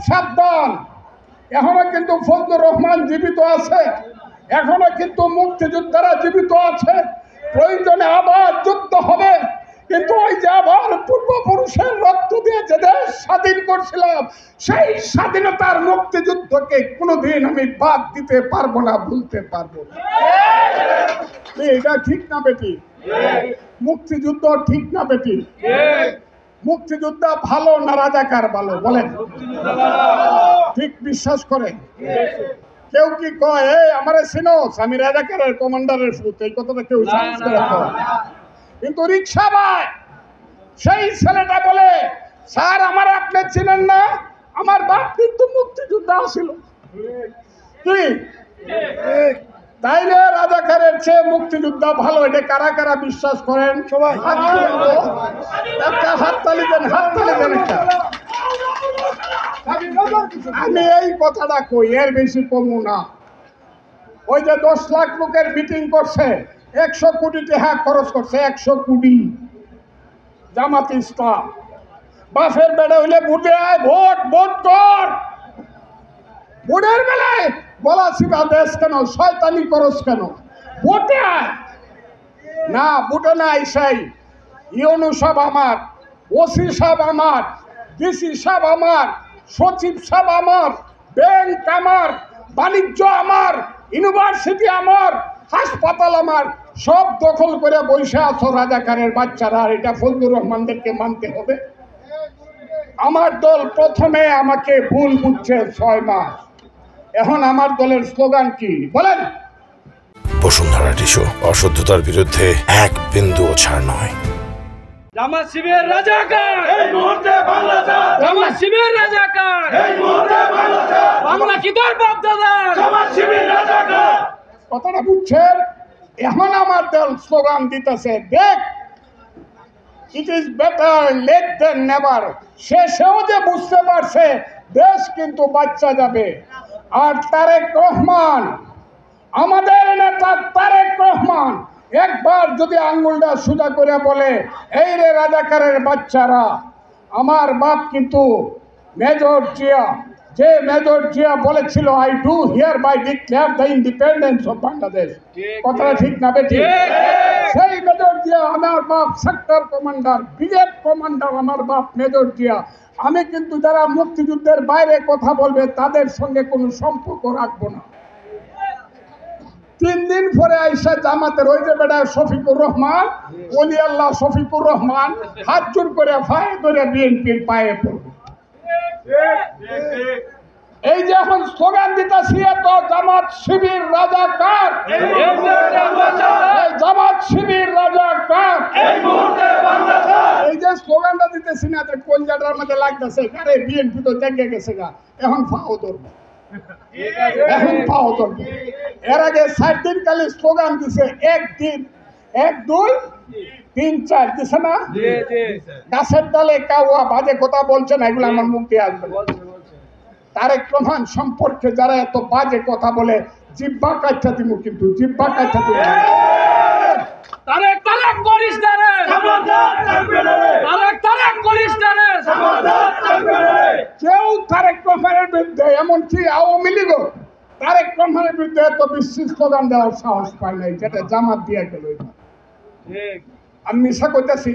সাবধান, এখনো কিন্তু ফজলুর রহমান জীবিত আছে, এখনো কিন্তু মুক্তিযোদ্ধারা জীবিত আছে। প্রয়োজনে আবার যুদ্ধ হবে, কিন্তু ওই যে আবার পূর্বপুরুষের রক্ত দিয়ে যে দেশ স্বাধীন করছিলাম, সেই স্বাধীনতার মুক্তিযুদ্ধকে কোনোদিন আমি বাদ দিতে পারবো না, ভুলতে পারবো না। এটা ঠিক না বেটি? মুক্তিযুদ্ধ ঠিক না বেটি? মুক্তিযোদ্ধা ভালো না রাজাকার ভালো বলেন? ঠিক বিশ্বাস করেন? কেউ কি কয় এই আমারে চিনোস, আমি রাজাকারের কমান্ডারের সুত, এই কথাটা কেউ সাহস করে কয়? কিন্তু রিক্সা ভাই সেই ছেলেটা বলে, স্যার আমার আপনি চিনেন না, আমার বাপ কিন্তু মুক্তিযোদ্ধা ছিল। কি তাইলে রাজাকারের চেয়ে মুক্তিযোদ্ধা ভালো, এটা কারা কারা বিশ্বাস করেন? সবাই একটা হাততালি দেন, হাততালি দেন একটা। আমি এই কথাটা কই, এর বেশি কমু না। ওই যে 10 লাখ লোকের মিটিং করছে, 100 কোটি টাকা খরচ করছে, 100 কোটি। জামাত ইসলাম বাসের বেড়া হইলে ভোটে আয়, ভোট ভোট কর। ভোটের বেলায় বলা সিবা দেশ কেন, শয়তানি করস কেন? ভোটে আয় না, ভোটে না আইসাই ইউনু সাহেব আমার, ওসি সাহেব আমার, ডিসি সাহেব আমার, সচিব সাহেব আমার, ব্যাংক আমার, বাণিজ্য আমার, ইউনিভার্সিটি আমার, হাসপাতাল আমার, সব দখল করে বসে আছো রাজাকারের বাচ্চারা। আর এটা ফজলুর রহমানদেরকে মানতে হবে। আমার দল প্রথমে আমাকে ভুল বুঝছে 6 মাস, এখন আমার দলের স্লোগান কি বলেন? বসুন্ধরা টিস্যু, অশুদ্ধতার বিরুদ্ধে এক বিন্দুও ছাড় নয়। জামাত শিবিরের রাজাকার এই মুহূর্তে বাংলাদেশ, জামাত শিবিরের রাজাকার এই মুহূর্তে বাংলাদেশ, বাংলা কি তোর বাপ দাদা? জামাত শিবিরের রাজাকার। কথাটা বুঝছেন? এখন আমার দল স্লোগান দিতেছে, দেখ it is better late than never. শেষেও যে বুঝতে পারছে দেশ কিন্তু বাচ্চা যাবে। আর তারেক রহমান, আমাদের নেতা তারেক রহমান একবার যদি আঙ্গুলটা সোজা করে বলে, এই রে রাজাকারের বাচ্চারা, আমার বাপ কিন্তু মেজর জিয়া, যে মেজর জিয়া বলেছিল I do hereby declare the independence of Bangladesh. কথাটা ঠিক না বেটি? সেই মেজর জিয়া আমার বাপ সেক্টর কমান্ডার, ব্রিগেড কমান্ডার আমার বাপ মেজর জিয়া। আমি কিন্তু যারা মুক্তিযুদ্ধের বাইরে কথা বলবে তাদের সঙ্গে কোনো সম্পর্ক রাখবো না। 3 দিন পরে আইসা জামাতের ওই যে বেটা শফিকুর রহমান, ওলি আল্লাহ শফিকুর রহমান হাত জোর করে পায়ে ধরে বিএনপির পায়ে পড়বে। এই যে এখন স্লোগান দিতেছি, তো জামাত শিবির রাজাকার, জামাত শিবির রাজাকার। এই যে স্লোগানটা দিতেছি না, কলজাটার মধ্যে লাগতেছে, আরে বিএনপি তো জেগে গেছে গা, এখন ফাও ধরবো, এখন পাও ধরবো। এর আগে 7 দিন কালে স্লোগান দিছে, 1 দিন 1 2 3 4 দিছে না? গাছের ডালে কাউয়া বাজে কথা বলছে না, এগুলো আমার মুখ দিয়ে আসবে। তারেক রহমান সম্পর্কে যারা এত বাজে কথা বলে, জিব্বা কাটটা দিব, কিন্তু জিব্বা কাটটা দিব। তারেক তারেক করিস না রে, তারেক তারেক করিস না রে। কেউ তারেক রহমানের বিরুদ্ধে, এমনকি আওয়ামী লীগও তারেক রহমানের বিরুদ্ধে এত বিশ্বস্ত স্লোগান দেওয়ার সাহস পায় নাই, যেটা জামাত দিয়ে গেল। আমি মিশা করতেছি?